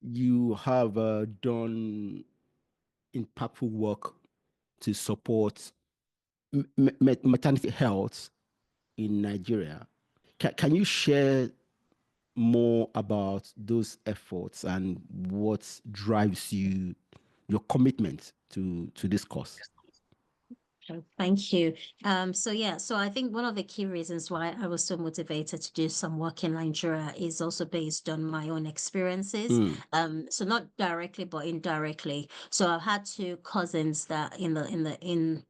you have done impactful work to support maternity health in Nigeria. Can you share more about those efforts and what drives your commitment to this cause? Thank you. So I think one of the key reasons why I was so motivated to do some work in Nigeria is also based on my own experiences. Mm, So not directly, but indirectly. So I've had two cousins that in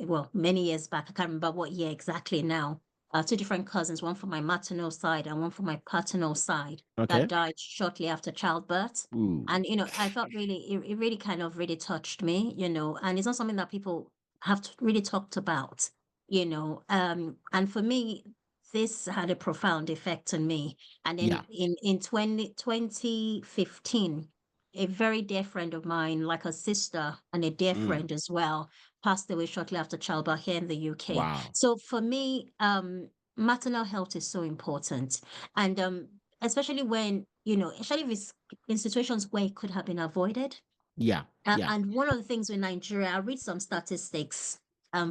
well, many years back, I can't remember what year exactly now. Two different cousins, one from my maternal side and one from my paternal side, that okay. died shortly after childbirth. Ooh. And I felt it really kind of really touched me, and it's not something that people have really talked about, and for me, this had a profound effect on me. And Yeah. then in 2015, a very dear friend of mine, like a sister and a dear Mm, friend as well, passed away shortly after childbirth here in the UK. wow. So for me, maternal health is so important. And especially when, especially if it's in situations where it could have been avoided. Yeah. Yeah. And one of the things with Nigeria, I read some statistics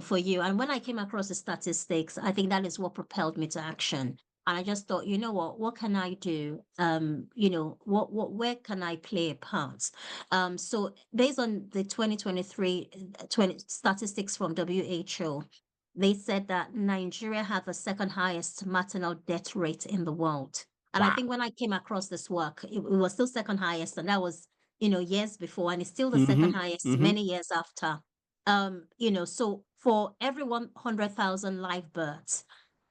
for you. And when I came across the statistics, I think that is what propelled me to action. And I just thought, what can I do? Where can I play a part? So based on the 2023 20 statistics from WHO, they said that Nigeria had the second highest maternal death rate in the world. And I Wow. think when I came across this work, it was still second highest, and that was years before, and it's still the second Mm-hmm. highest Mm-hmm. many years after. So for every 100,000 live births,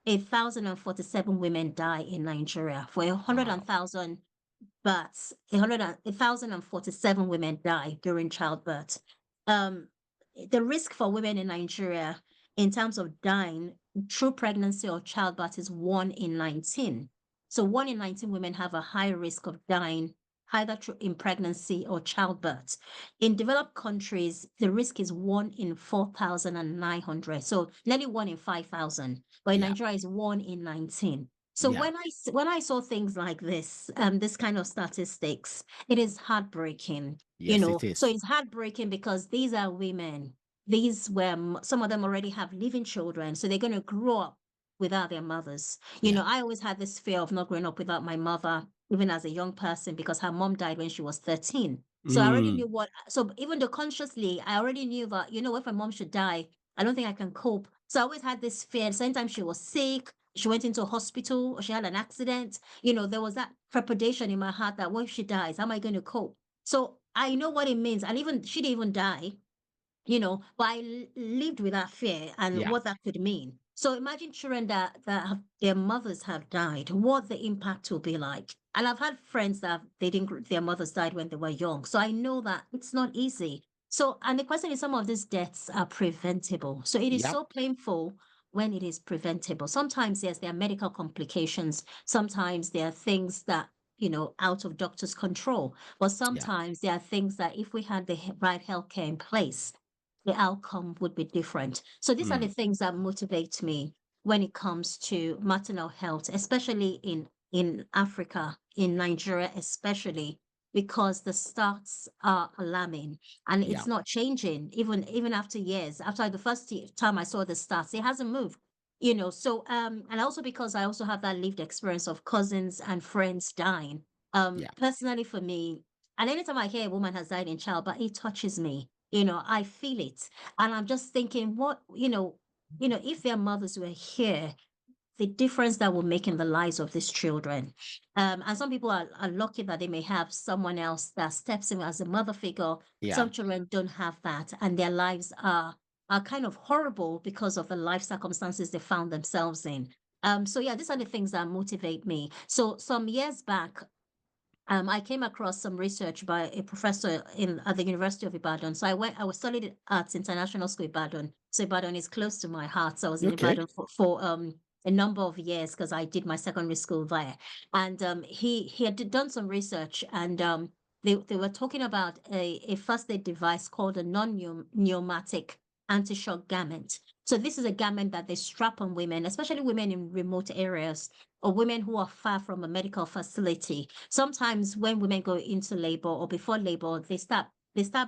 1,047 women die in Nigeria. For a hundred Wow. thousand births, 1,047 women die during childbirth. Um, the risk for women in Nigeria in terms of dying through pregnancy or childbirth is 1 in 19. So 1 in 19 women have a high risk of dying either through in pregnancy or childbirth. In developed countries, the risk is 1 in 4,900. So nearly 1 in 5,000. But in Yeah. Nigeria, is 1 in 19. So Yeah. when I saw things like this kind of statistics, it is heartbreaking. Yes, it So is. it's heartbreaking because these are women. These were some of them already have living children, so they're going to grow up without their mothers. Yeah. I always had this fear of not growing up without my mother, even as a young person, because her mom died when she was 13. So I already Mm, knew so even though consciously, I already knew that, if my mom should die, I don't think I can cope. So I always had this fear. Sometimes she was sick, she went into a hospital, or she had an accident. There was that trepidation in my heart that what if she dies? How am I going to cope? So I know what it means. And even she didn't even die, but I lived with that fear and yeah. what that could mean. So imagine children that their mothers have died, what the impact will be like. And I've had friends that their mothers died when they were young. So I know that it's not easy. So, and the question is, some of these deaths are preventable. So it is Yep. so painful when it is preventable. Sometimes, yes, there are medical complications. Sometimes there are things that, out of doctor's control. But Yeah. sometimes there are things that if we had the right healthcare in place, the outcome would be different. So these are the Mm, things that motivate me when it comes to maternal health, especially in Africa, in Nigeria, especially because the stats are alarming and yeah. it's not changing even after years. After the first time I saw the stats, it hasn't moved. So and also because I also have that lived experience of cousins and friends dying. Yeah. Personally for me, and anytime I hear a woman has died in childbirth, it touches me. I feel it. And I'm just thinking, if their mothers were here, the difference that will make in the lives of these children. And some people are lucky that they may have someone else that steps in as a mother figure. Yeah. Some children don't have that, and their lives are kind of horrible because of the life circumstances they found themselves in. So yeah, these are the things that motivate me. So some years back, I came across some research by a professor at the University of Ibadan. So I was studied at International School Ibadan. So Ibadan is close to my heart. So I was in Okay. Ibadan for a number of years because I did my secondary school there. And he had done some research, and they were talking about a first aid device called a non-pneumatic anti-shock garment. So this is a garment that they strap on women, especially women in remote areas or women who are far from a medical facility. Sometimes when women go into labor or before labor, they start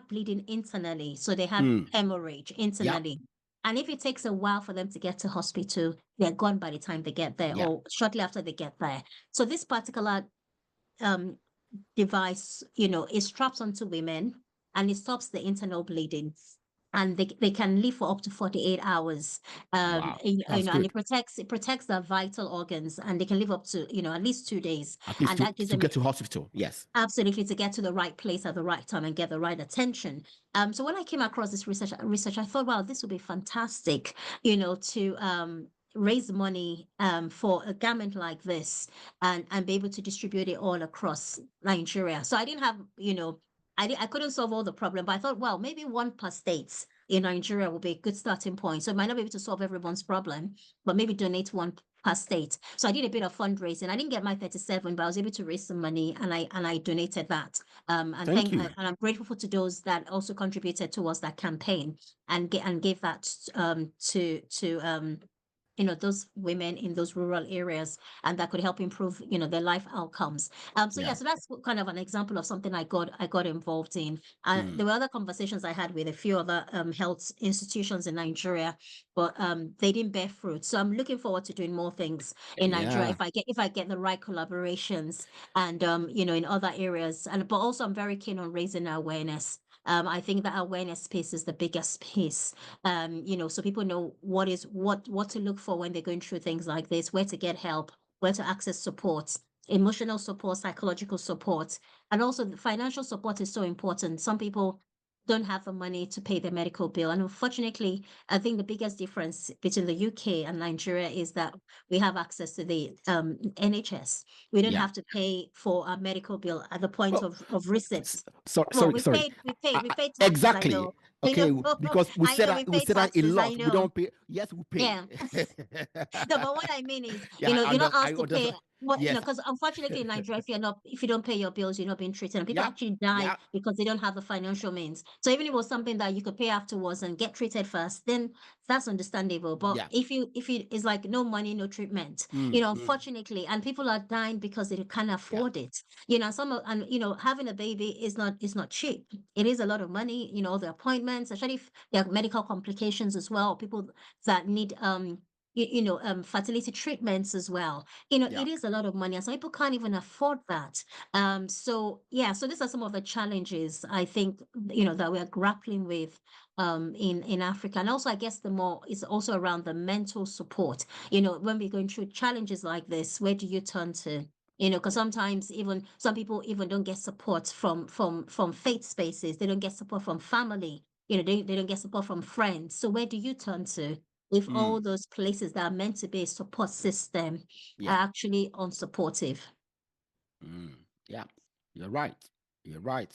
bleeding internally. So they have hemorrhage internally. And if it takes a while for them to get to hospital, they're gone by the time they get there or shortly after they get there. So this particular device, it straps onto women and it stops the internal bleeding. And they can live for up to 48 hours. Wow. And it protects their vital organs, and they can live up to, at least 2 days. At least and to, that gives to them get to hospital. Yes. Absolutely, to get to the right place at the right time and get the right attention. So when I came across this research, I thought, wow, this would be fantastic, to raise money for a garment like this and be able to distribute it all across Nigeria. So I didn't have, I couldn't solve all the problem, but I thought, well, maybe one per state in Nigeria will be a good starting point. So I might not be able to solve everyone's problem, but maybe donate one per state. So I did a bit of fundraising. I didn't get my 37, but I was able to raise some money, and I donated that. And Thank you. and I'm grateful to those that also contributed towards that campaign and gave that to those women in those rural areas, and that could help improve, their life outcomes. So that's kind of an example of something I got involved in. There were other conversations I had with a few other health institutions in Nigeria, but they didn't bear fruit. So I'm looking forward to doing more things in Nigeria if I get the right collaborations and in other areas. But also I'm very keen on raising awareness. I think that awareness piece is the biggest piece. So people know what to look for when they're going through things like this, where to get help, where to access support, emotional support, psychological support, and also the financial support is so important. Some people don't have the money to pay their medical bill. And unfortunately, I think the biggest difference between the UK and Nigeria is that we have access to the NHS. We don't have to pay for a medical bill at the point of receipt. Sorry. We paid taxes, Exactly. I know. Okay, because we I said know that we pay a taxes, I lot. We know. don't pay. Yes, we pay. Yeah. No, but what I mean is, Yeah, you're not I asked to pay. understand. What, Yes. because unfortunately in Nigeria, if you don't pay your bills, you're not being treated, and people actually die because they don't have the financial means. So even if it was something that you could pay afterwards and get treated first, then that's understandable. But if it's like no money, no treatment, unfortunately, and people are dying because they can't afford it. Having a baby is not cheap. It is a lot of money. The appointments, especially if there are medical complications as well. People that need fertility treatments as well. It is a lot of money, and some people can't even afford that. So these are some of the challenges I think that we're grappling with in Africa. And also I guess the more is also around the mental support. When we're going through challenges like this, where do you turn to? Because sometimes even some people even don't get support from faith spaces. They don't get support from family. They don't get support from friends. So where do you turn to if all those places that are meant to be a support system are actually unsupportive? Yeah, you're right. You're right.